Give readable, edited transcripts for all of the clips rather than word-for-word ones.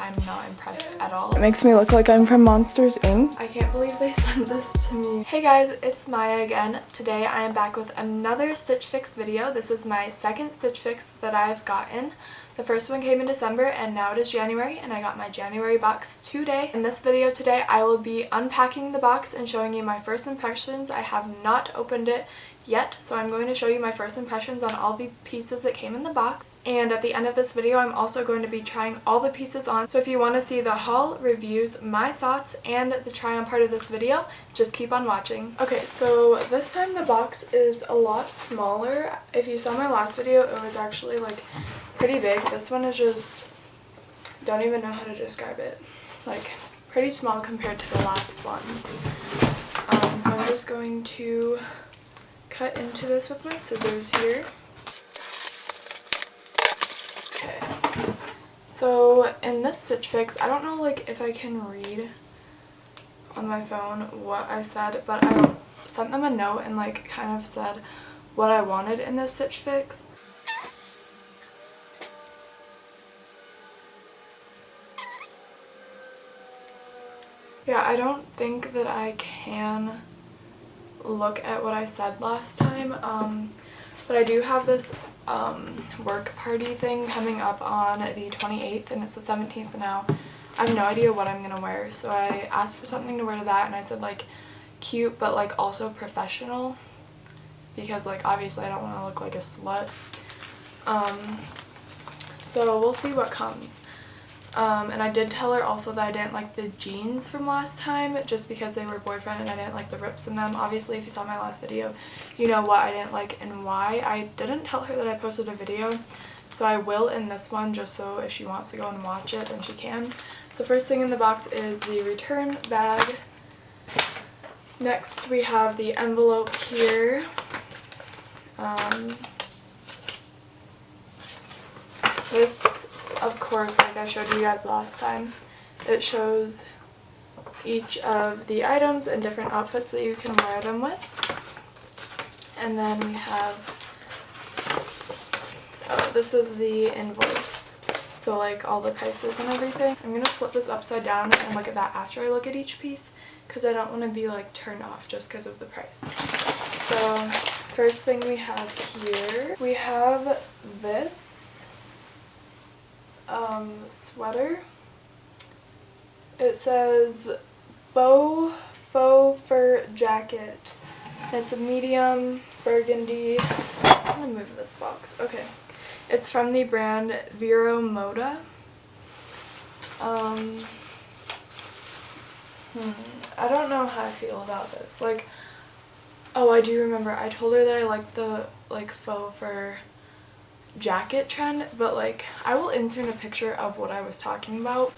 I'm not impressed at all. It makes me look like I'm from Monsters, Inc. I can't believe they sent this to me. Hey guys, it's Maya again. Today I am back with another Stitch Fix video. This is my second Stitch Fix that I've gotten. The first one came in December and now it is January, and I got my January box today. In this video today I will be unpacking the box and showing you my first impressions. I have not opened it yet, so I'm going to show you my first impressions on all the pieces that came in the box. And at the end of this video, I'm also going to be trying all the pieces on. So if you want to see the haul, reviews, my thoughts, and the try on part of this video, just keep on watching. Okay, so this time the box is a lot smaller. If you saw my last video, it was actually like pretty big. This one is just, don't even know how to describe it. Like pretty small compared to the last one. So I'm just going to cut into this with my scissors here. Okay, so in this Stitch Fix, I don't know like if I can read on my phone what I said, but I sent them a note and like kind of said what I wanted in this Stitch Fix. Yeah, I don't think that I can look at what I said last time, but I do have this work party thing coming up on the 28th and it's the 17th now. I have no idea what I'm gonna wear, so I asked for something to wear to that and I said like cute but like also professional, because like obviously I don't want to look like a slut. So we'll see what comes. And I did tell her also that I didn't like the jeans from last time just because they were boyfriend and I didn't like the rips in them. Obviously if you saw my last video you know what I didn't like and why. I didn't tell her that I posted a video, so I will in this one, just so if she wants to go and watch it then she can. So first thing in the box is the return bag. Next we have the envelope here. This, of course, like I showed you guys last time, it shows each of the items and different outfits that you can wear them with. And then we have, oh, this is the invoice, so like all the prices and everything. I'm going to flip this upside down and look at that after I look at each piece, because I don't want to be like turned off just because of the price. So first thing we have here, we have this sweater. It says Beau Faux Fur Jacket. It's a medium burgundy. I'm gonna move this box. Okay. It's from the brand Vero Moda. I don't know how I feel about this. Like, oh, I do remember I told her that I liked the like faux fur jacket trend, but like I will insert a picture of what I was talking about.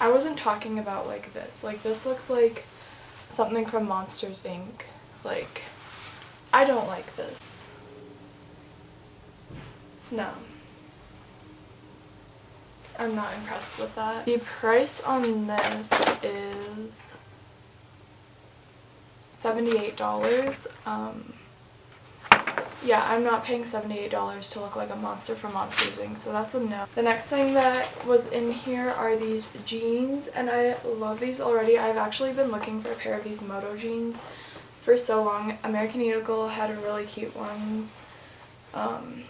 I wasn't talking about like this. Like this looks like something from Monsters Inc. Like I don't like this. No. I'm not impressed with that. The price on this is $78. Yeah, I'm not paying $78 to look like a monster from Monsters Inc., so that's a no. The next thing that was in here are these jeans, and I love these already. I've actually been looking for a pair of these Moto jeans for so long. American Eagle had really cute ones.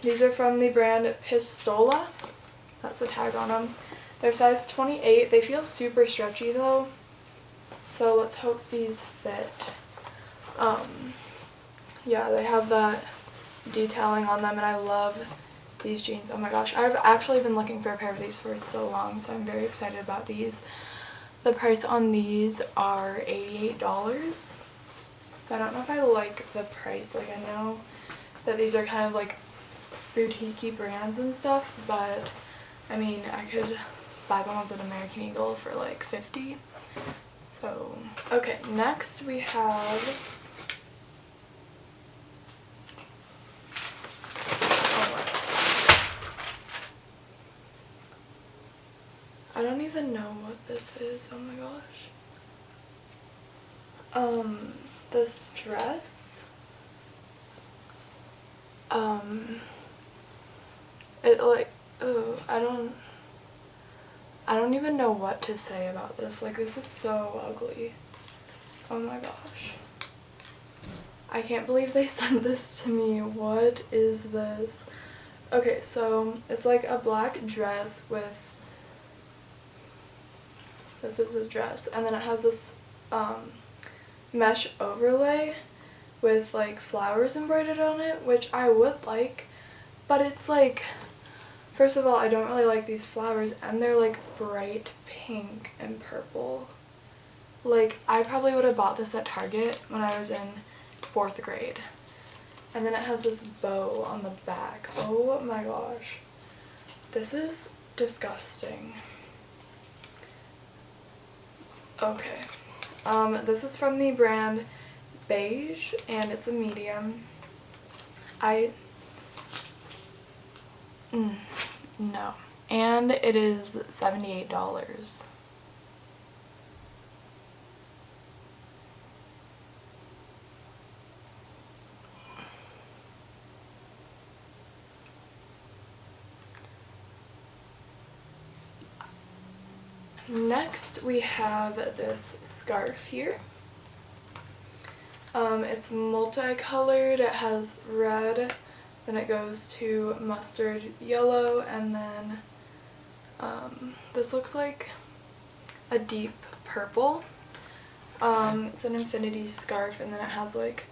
These are from the brand Pistola. That's the tag on them. They're size 28. They feel super stretchy though, so let's hope these fit. Yeah, they have that detailing on them and I love these jeans. Oh my gosh, I've actually been looking for a pair of these for so long, so I'm very excited about these. The price on these are $88. So I don't know if I like the price. Like I know that these are kind of like boutique-y brands and stuff, but I mean I could buy the ones at American Eagle for like $50. So okay, next we have I don't even know what this is. Oh my gosh. This dress. It like, oh, I don't I don't even know what to say about this. Like, this is so ugly. Oh my gosh. I can't believe they sent this to me. What is this? Okay, so it's like a black dress with, this is a dress, and then it has this mesh overlay with like flowers embroidered on it, which I would like, but it's like, first of all, I don't really like these flowers, and they're like bright pink and purple. Like, I probably would have bought this at Target when I was in 4th grade. And then it has this bow on the back. Oh my gosh. This is disgusting. Okay. This is from the brand Beige, and it's a medium. No. And it is $78. Next, we have this scarf here. It's multicolored. It has red, then it goes to mustard yellow, and then this looks like a deep purple. It's an infinity scarf, and then it has like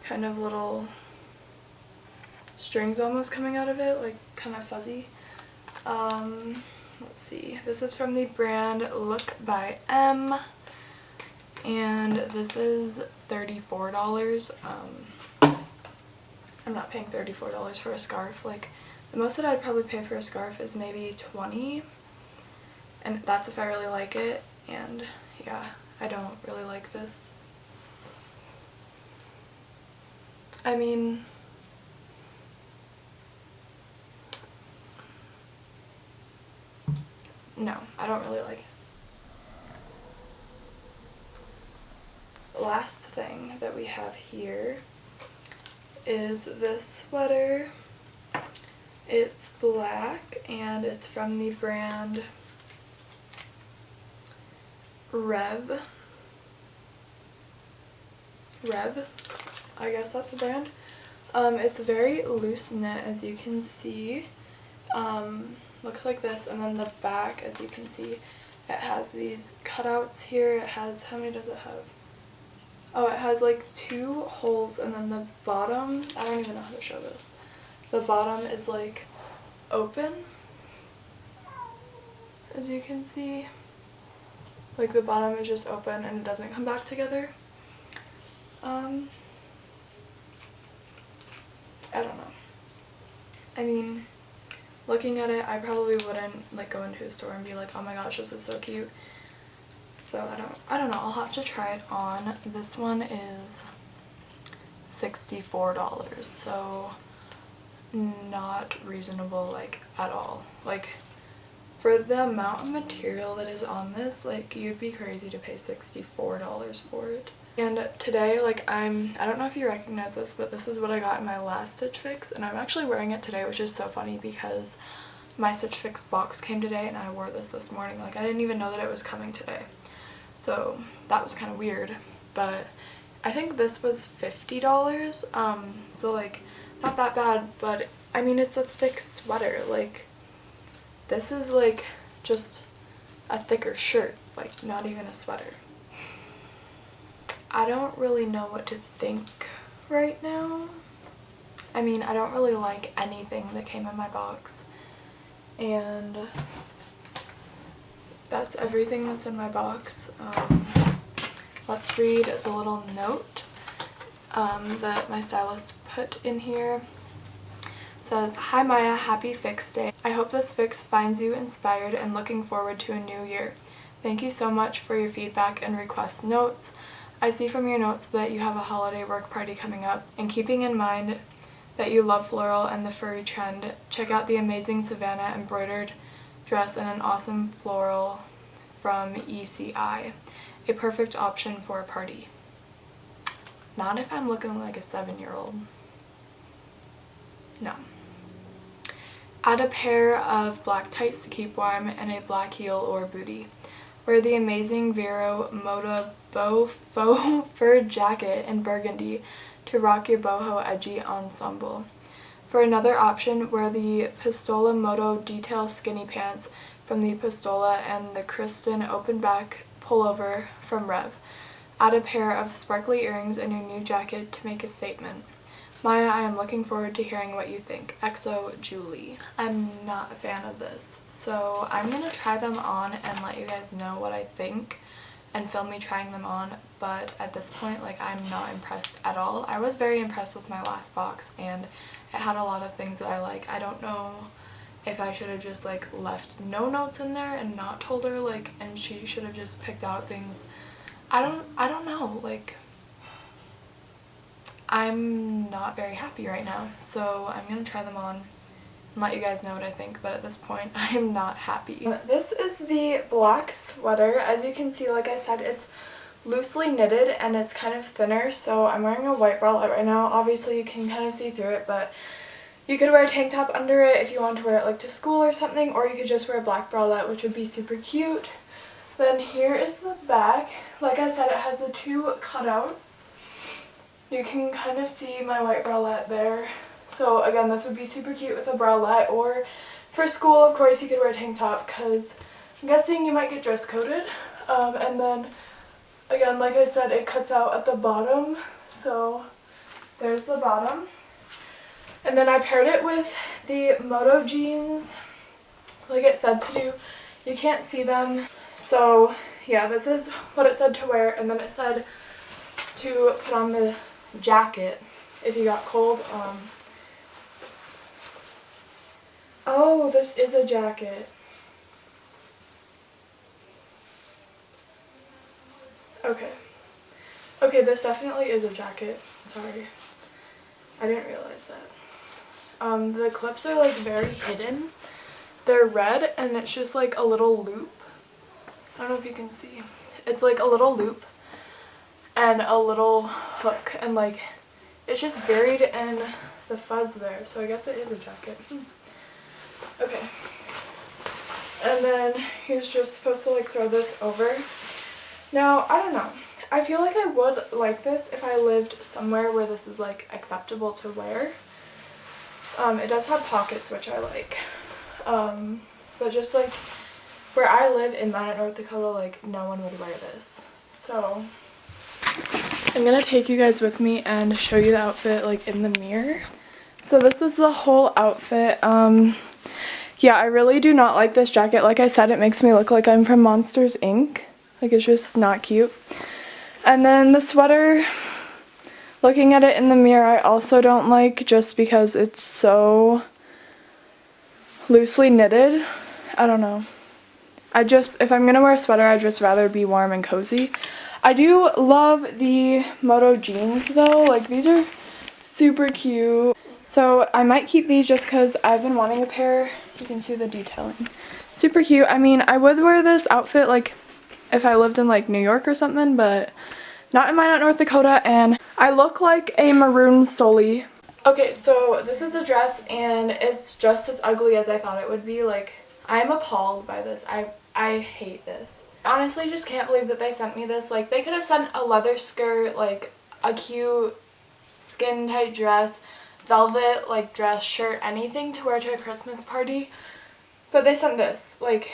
kind of little strings almost coming out of it, like kind of fuzzy. Let's see, this is from the brand Look by M, and this is $34. I'm not paying $34 for a scarf. Like, the most that I'd probably pay for a scarf is maybe $20, and that's if I really like it, and yeah, I don't really like this. I mean, no, I don't really like it. Last thing that we have here is this sweater. It's black, and it's from the brand Rev, I guess that's the brand. It's very loose knit, as you can see. Looks like this, and then the back, as you can see, it has these cutouts here. It has, how many does it have? Oh, it has like 2 holes, and then the bottom, I don't even know how to show this. The bottom is like open, as you can see. Like, the bottom is just open and it doesn't come back together. I don't know. I mean, looking at it, I probably wouldn't like go into a store and be like, oh my gosh, this is so cute. So I don't know, I'll have to try it on. This one is $64, so not reasonable, like, at all. Like, for the amount of material that is on this, like, you'd be crazy to pay $64 for it. And today, like, I don't know if you recognize this, but this is what I got in my last Stitch Fix, and I'm actually wearing it today, which is so funny because my Stitch Fix box came today and I wore this morning. Like, I didn't even know that it was coming today. So that was kind of weird, but I think this was $50, so like, not that bad, but I mean, it's a thick sweater. Like, this is like just a thicker shirt, like not even a sweater. I don't really know what to think right now. I mean, I don't really like anything that came in my box, and that's everything that's in my box. Let's read the little note that my stylist put in here. It says, "Hi Maya, happy Fix Day. I hope this fix finds you inspired and looking forward to a new year. Thank you so much for your feedback and request notes. I see from your notes that you have a holiday work party coming up, and keeping in mind that you love floral and the furry trend, check out the amazing Savannah embroidered dress and an awesome floral from ECI. A perfect option for a party." Not if I'm looking like a 7-year-old. No. Add a pair of black tights to keep warm and a black heel or bootie. Wear the amazing Vero Moda Bow Faux Fur Jacket in burgundy to rock your boho edgy ensemble. For another option, wear the Pistola Moto Detail Skinny Pants from the Pistola and the Kristen Open Back Pullover from Rev. Add a pair of sparkly earrings and your new jacket to make a statement. Maya, I am looking forward to hearing what you think. XO Julie. I'm not a fan of this, so I'm gonna try them on and let you guys know what I think and film me trying them on, but at this point, like, I'm not impressed at all. I was very impressed with my last box and it had a lot of things that I like. I don't know if I should have just like left no notes in there and not told her, like, and she should have just picked out things. I don't know, like, I'm not very happy right now, so I'm gonna try them on and let you guys know what I think, but at this point I am not happy. This is the black sweater. As you can see, like I said, it's loosely knitted and it's kind of thinner, so I'm wearing a white bralette right now. Obviously you can kind of see through it, but you could wear a tank top under it if you want to wear it like to school or something, or you could just wear a black bralette, which would be super cute. Then here is the back. Like I said, it has the two cutouts. You can kind of see my white bralette there. So again, this would be super cute with a bralette, or for school, of course, you could wear a tank top because I'm guessing you might get dress coded. And then again, like I said, it cuts out at the bottom. So there's the bottom. And then I paired it with the Moto jeans, like it said to do. You can't see them. So yeah, this is what it said to wear, and then it said to put on the jacket if you got cold. Oh, this is a jacket. Okay, this definitely is a jacket. Sorry, I didn't realize that. The clips are like very hidden. They're red and it's just like a little loop. I don't know if you can see. It's like a little loop and a little hook, and like it's just buried in the fuzz there, so I guess it is a jacket. Okay, and then he's just supposed to like throw this over. Now, I don't know, I feel like I would like this if I lived somewhere where this is like acceptable to wear. It does have pockets, which I like, but just like where I live in Minot, North Dakota, like no one would wear this. So I'm gonna take you guys with me and show you the outfit like in the mirror. So this is the whole outfit. Yeah, I really do not like this jacket. Like I said, it makes me look like I'm from Monsters Inc. Like, it's just not cute. And then the sweater, looking at it in the mirror, I also don't like, just because it's so loosely knitted. I don't know. If I'm gonna wear a sweater, I'd just rather be warm and cozy. I do love the Moto jeans though. Like, these are super cute. So I might keep these just because I've been wanting a pair. You can see the detailing. Super cute. I mean, I would wear this outfit like if I lived in like New York or something, but not in Minot, North Dakota, and I look like a maroon Sully. Okay, so this is a dress and it's just as ugly as I thought it would be. Like, I'm appalled by this. I hate this. I honestly just can't believe that they sent me this. Like, they could have sent a leather skirt, like a cute skin tight dress, velvet like dress, shirt, anything to wear to a Christmas party, but they sent this. Like,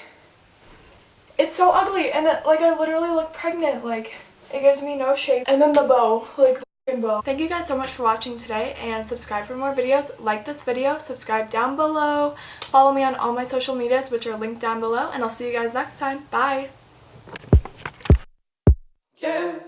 it's so ugly, and it, like, I literally look pregnant. Like, it gives me no shape. And then the bow, like the f***ing bow. Thank you guys so much for watching today, and subscribe for more videos. Like this video, subscribe down below, follow me on all my social medias, which are linked down below, and I'll see you guys next time. Bye. Yeah.